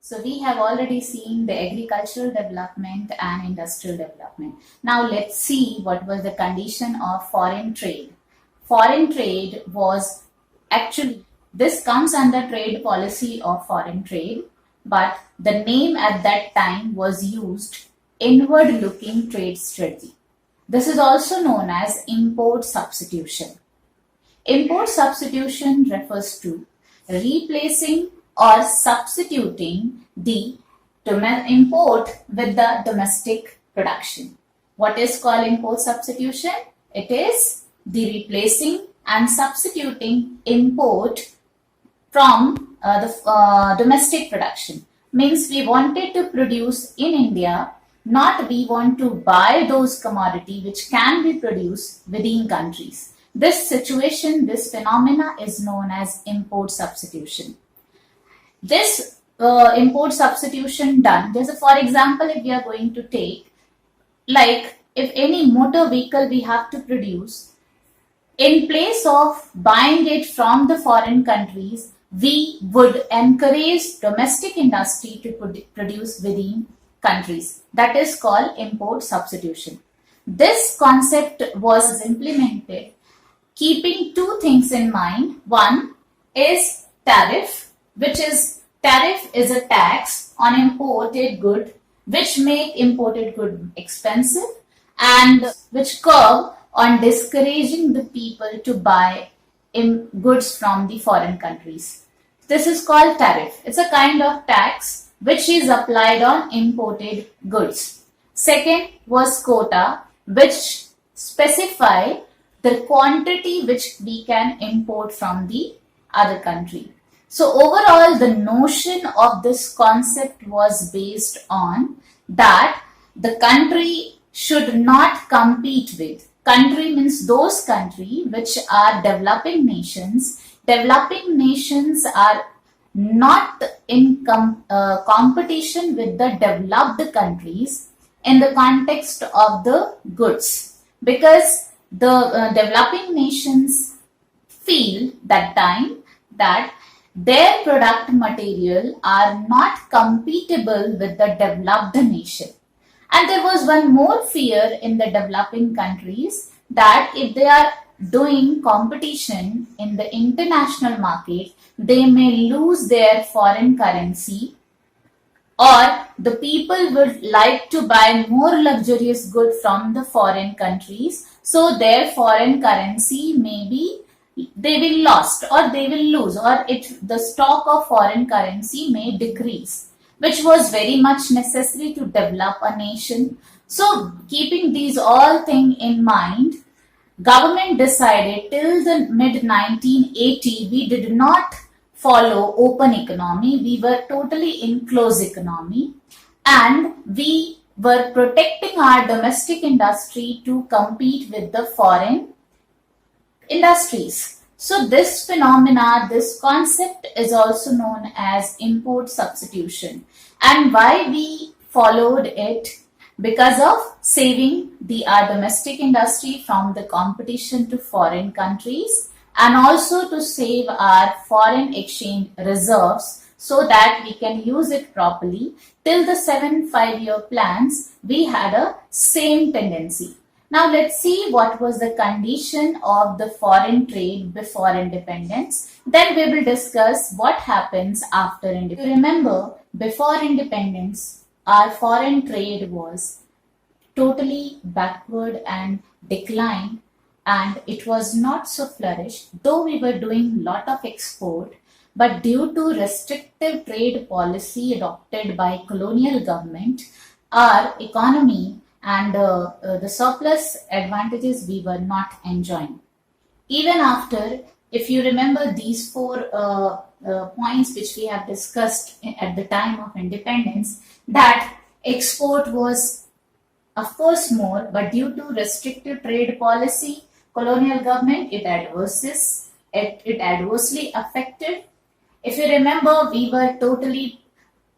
So we have already seen the agricultural development and industrial development. Now let's see what was the condition of foreign trade. Foreign trade was actually, this comes under trade policy of foreign trade, but the name at that time was used inward looking trade strategy. This is also known as import substitution. Import substitution refers to replacing or substituting the import with the domestic production. What is called import substitution? It is the replacing and substituting import from the domestic production. Means we wanted to produce in India, not we want to buy those commodity which can be produced within countries. This situation, this phenomena is known as import substitution. This import substitution done, for example, if we are going to take, like if any motor vehicle we have to produce, in place of buying it from the foreign countries, we would encourage domestic industry to produce within countries. That is called import substitution. This concept was implemented keeping two things in mind. One is tariff, which is a tax on imported good, which make imported good expensive and which curb on discouraging the people to buy goods from the foreign countries. This is called tariff. It's a kind of tax which is applied on imported goods. Second was quota, which specify the quantity which we can import from the other country. So overall, the notion of this concept was based on that the country should not compete with. Country means those countries which are developing nations. Developing nations are not in competition with the developed countries in the context of the goods, because the developing nations feel that time that their product material are not compatible with the developed nation. And there was one more fear in the developing countries, that if they are doing competition in the international market, they may lose their foreign currency, or the people would like to buy more luxurious goods from the foreign countries, so their foreign currency they will lost or they will lose, or the stock of foreign currency may decrease, which was very much necessary to develop a nation. So keeping these all things in mind, government decided till the mid 1980 we did not follow open economy, we were totally in closed economy, and we were protecting our domestic industry to compete with the foreign industries. So this phenomena, this concept is also known as import substitution. And why we followed it? Because of saving our domestic industry from the competition to foreign countries, and also to save our foreign exchange reserves so that we can use it properly. Till the 7-5-year plans, we had a same tendency. Now let's see what was the condition of the foreign trade before independence. Then we will discuss what happens after independence. Remember, before independence, our foreign trade was totally backward and declined, and it was not so flourished, though we were doing lot of export, but due to restrictive trade policy adopted by colonial government, our economy and the surplus advantages we were not enjoying. Even after, if you remember these four points which we have discussed at the time of independence, that export was of course more, but due to restrictive trade policy, colonial government, it adversely affected. If you remember, we were totally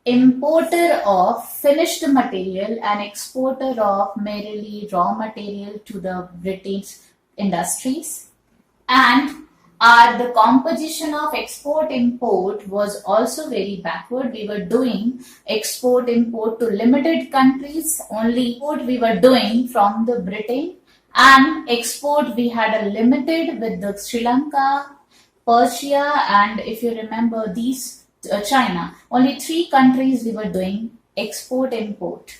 importer of finished material and exporter of merely raw material to the British industries. And the composition of export import was also very backward. We were doing export import to limited countries, only import we were doing from the Britain, and export we had a limited with the Sri Lanka, Persia, and if you remember these China, only three countries we were doing export import,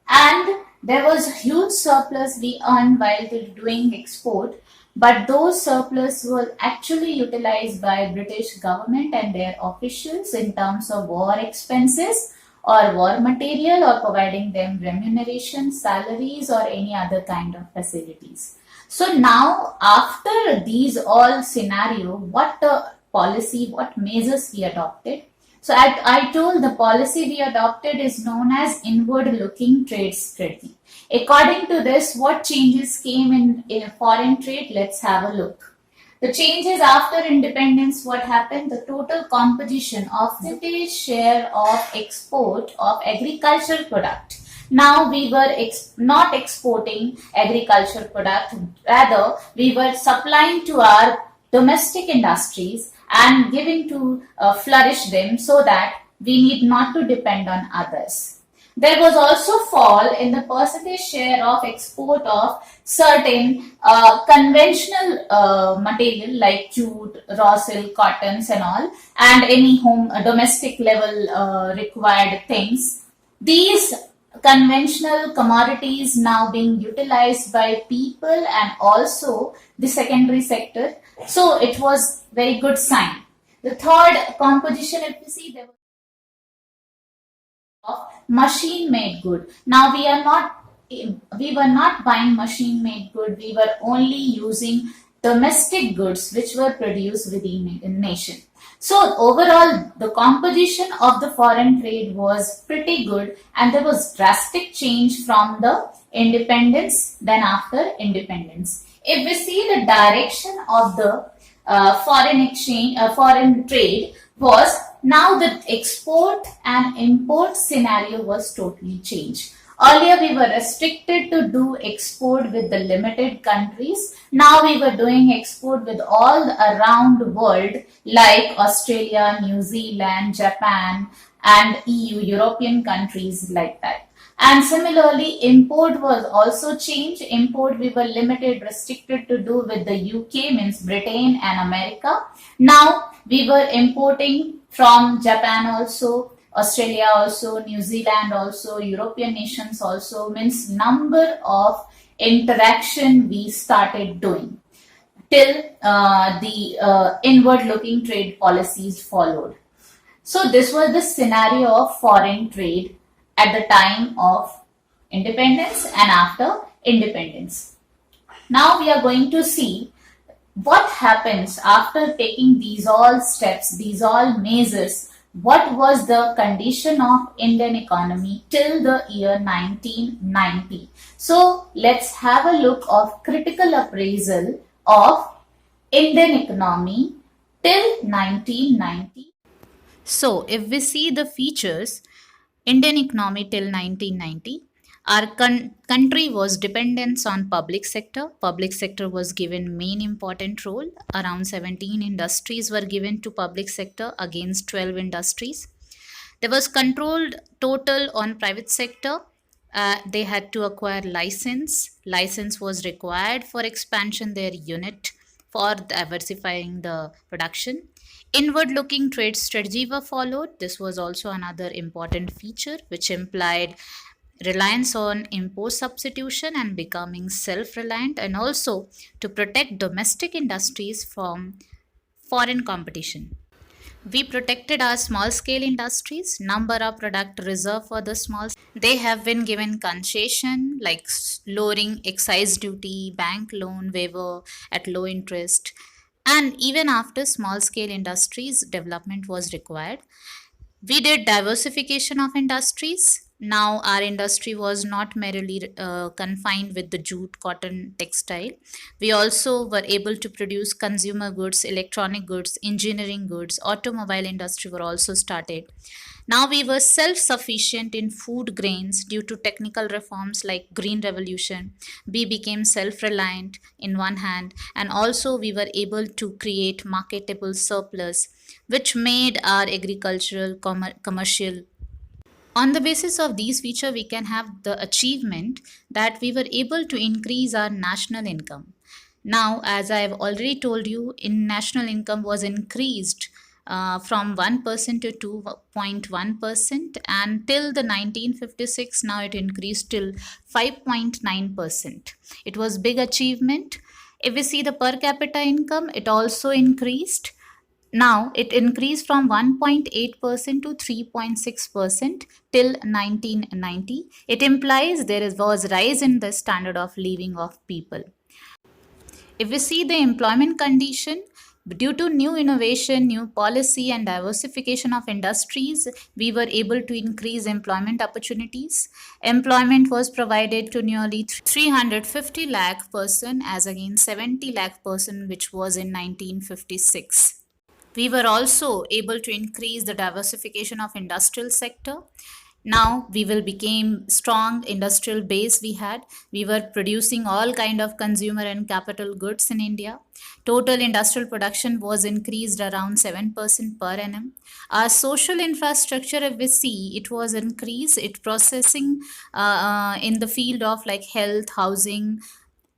and there was huge surplus we earned while doing export, but those surplus were actually utilized by British government and their officials in terms of war expenses or war material, or providing them remuneration, salaries, or any other kind of facilities. So now, after these all scenario, what policy, what measures we adopted? So I told the policy we adopted is known as inward-looking trade strategy. According to this, what changes came in foreign trade? Let's have a look. The changes after independence, what happened? The total composition of percentage share of export of agricultural product. Now we were not exporting agricultural product, rather we were supplying to our domestic industries and giving to flourish them so that we need not to depend on others. There was also fall in the percentage share of export of certain conventional material like jute, raw silk, cottons and all, and any home domestic level required things. These conventional commodities now being utilized by people and also the secondary sector. So it was very good sign. The third composition, if you see, there was of machine made good. Now we were not buying machine made good, we were only using domestic goods which were produced within the nation. So overall the composition of the foreign trade was pretty good, and there was drastic change from the independence then after independence. If we see the direction of the foreign trade was, now the export and import scenario was totally changed. Earlier we were restricted to do export with the limited countries. Now we were doing export with all around the world like Australia, New Zealand, Japan and EU, European countries like that. And similarly, import was also changed. Import we were limited, restricted to do with the UK, means Britain and America. Now we were importing from Japan also, Australia also, New Zealand also, European nations also, means number of interaction we started doing till the inward looking trade policies followed. So this was the scenario of foreign trade at the time of independence and after independence. Now we are going to see what happens after taking these all steps, these all measures. What was the condition of Indian economy till the year 1990? So let's have a look of critical appraisal of Indian economy till 1990. So if we see the features, Indian economy till 1990, our country was dependence on public sector. Public sector was given main important role. Around 17 industries were given to public sector against 12 industries. There was controlled total on private sector. They had to acquire license. License was required for expansion their unit, for diversifying the production. Inward looking trade strategy were followed. This was also another important feature which implied reliance on import substitution and becoming self reliant, and also to protect domestic industries from foreign competition. We protected our small scale industries, number of product reserved for the small. They have been given concession like lowering excise duty, bank loan waiver at low interest. And even after small scale industries development was required, we did diversification of industries. Now, our industry was not merely confined with the jute, cotton, textile. We also were able to produce consumer goods, electronic goods, engineering goods, automobile industry were also started. Now we were self-sufficient in food grains due to technical reforms like Green Revolution. We became self-reliant in one hand, and also we were able to create marketable surplus, which made our agricultural commercial. On the basis of these features, we can have the achievement that we were able to increase our national income. Now, as I have already told you, in national income was increased from 1% to 2.1%, and till the 1956 now it increased till 5.9%. It was big achievement. If we see the per capita income, it also increased. Now it increased from 1.8% to 3.6% till 1990. It implies was rise in the standard of living of people. If we see the employment condition, due to new innovation, new policy, and diversification of industries, we were able to increase employment opportunities. Employment was provided to nearly 350 lakh person as against 70 lakh person, which was in 1956. We were also able to increase the diversification of industrial sector. Now we will became strong industrial base. We were producing all kind of consumer and capital goods in India. Total industrial production was increased around 7% per annum. Our social infrastructure, if we see, it was increased. It processing in the field of like health, housing,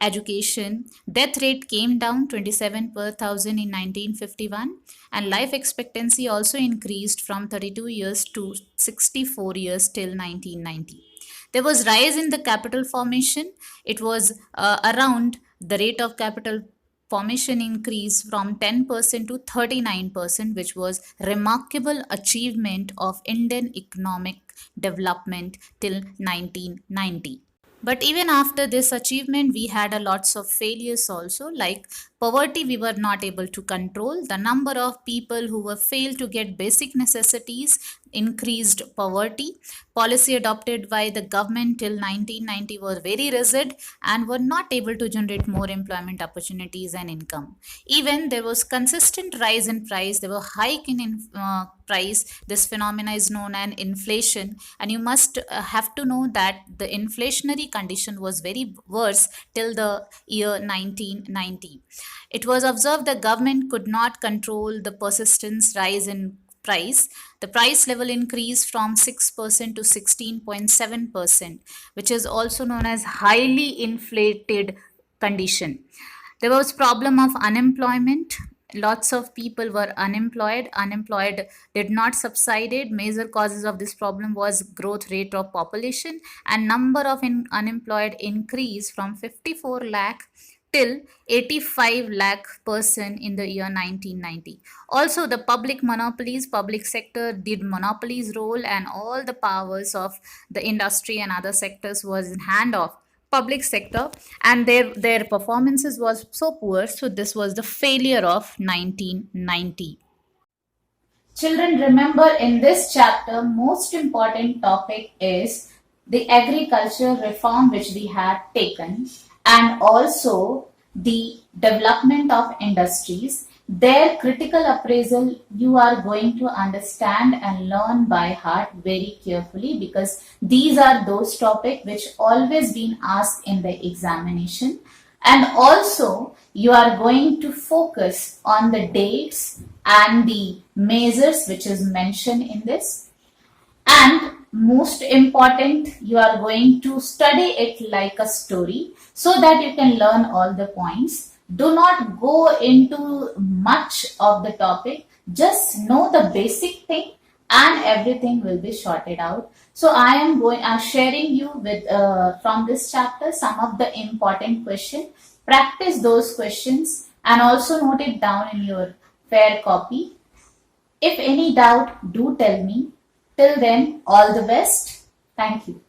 education. Death rate came down 27 per thousand in 1951, and life expectancy also increased from 32 years to 64 years till 1990. There was rise in the capital formation. It was around the rate of capital formation increase from 10% to 39%, which was remarkable achievement of Indian economic development till 1990. But even after this achievement, we had a lots of failures also, like poverty we were not able to control. The number of people who were failed to get basic necessities increased poverty. Policy adopted by the government till 1990 was very rigid and were not able to generate more employment opportunities and income. Even there was consistent rise in price, there were hike in price. This phenomena is known as inflation, and you must have to know that the inflationary condition was very worse till the year 1990. It was observed the government could not control the persistent rise in price. The price level increased from 6% to 16.7%, which is also known as highly inflated condition. There was problem of unemployment. Lots of people were unemployed did not subsided. Major causes of this problem was growth rate of population, and number of unemployed increased from 54 lakh till 85 lakh person in the year 1990. Also, the public sector did monopolies role, and all the powers of the industry and other sectors was in hand of public sector, and their performances was so poor. So this was the failure of 1990. Children, remember, in this chapter most important topic is the agriculture reform which we had taken, and also the development of industries. Their critical appraisal you are going to understand and learn by heart very carefully, because these are those topics which always been asked in the examination. And also you are going to focus on the dates and the measures which is mentioned in this. And most important, you are going to study it like a story so that you can learn all the points. Do not go into much of the topic, just know the basic thing and everything will be sorted out. So I am sharing you with from this chapter some of the important questions. Practice those questions and also note it down in your fair copy. If any doubt, do tell me. Till then, all the best. Thank you.